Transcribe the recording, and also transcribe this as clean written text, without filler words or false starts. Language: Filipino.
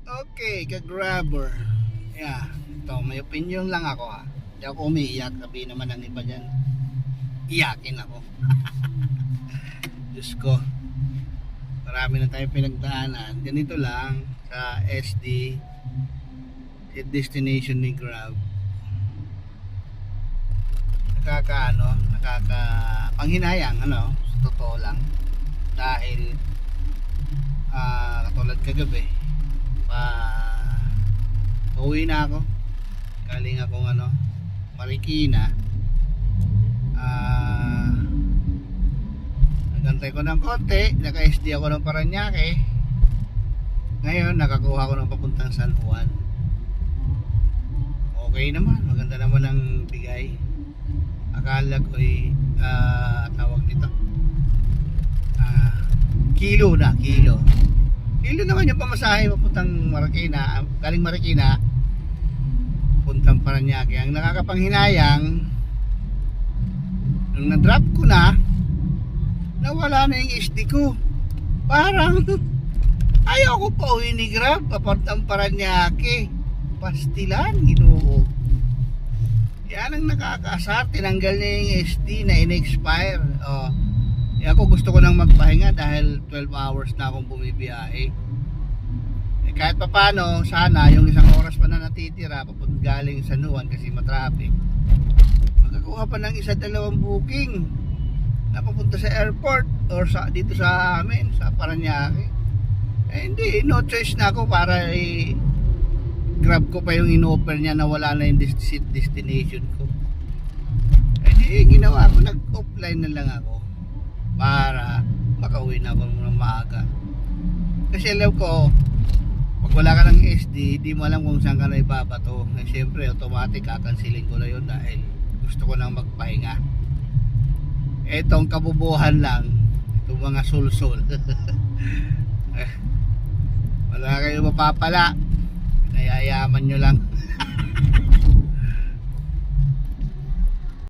Okay, ka-grabber. Yeah, ito, may opinion lang ako ha. Hindi ako umiiyak, sabi naman ng iba dyan. Iyakin ako. Diyos ko. Marami na tayong pinagdaanan. Ganito lang sa SD, set destination ni Grab. Nakakapanghinayang, sa totoo lang. Dahil, katulad kagabi, uwi na ako. Galing akong Marikina. Nagantay ko ng konti, naka-SD ako ng Paranaque. Ngayon nakakuha ko ng papuntang San Juan. Okay naman, maganda naman ang bigay. Akala ko tawag nito kilo naman yung pamasahe papuntang Marikina, galing Marikina puntang Paranaque. Ang nakakapanghinayang, nung na-drop ko na, nawala na yung SD ko. Parang ayaw ko pa uwi ni Grab papuntang Paranaque. Pastilan, Ginoo. Yan ang nakakasar. Tinanggal niya yung SD na in-expire. Ako gusto ko nang magpahinga dahil 12 hours na akong bumibiyahe. Kahit pa paano, sana yung isang oras pa na natitira papunta galing San Juan kasi matraffic, magkakuha pa ng isa-dalawang booking na papunta sa airport or dito sa amin sa Paranaque. Hindi, no choice na ako para grab ko pa yung in-offer niya na wala na yung destination ko. Ginawa ko, nag-offline na lang ako para makauwi na ako ng maaga. Kasi alam ko, pag wala ka ng SD, di mo alam kung saan ka na ibabato. Siyempre, automatic kakansilin ko na yun dahil gusto ko nang magpahinga. Etong kabubuhan lang, itong mga sul-sul. Wala kayo mapapala, nayayaman nyo lang.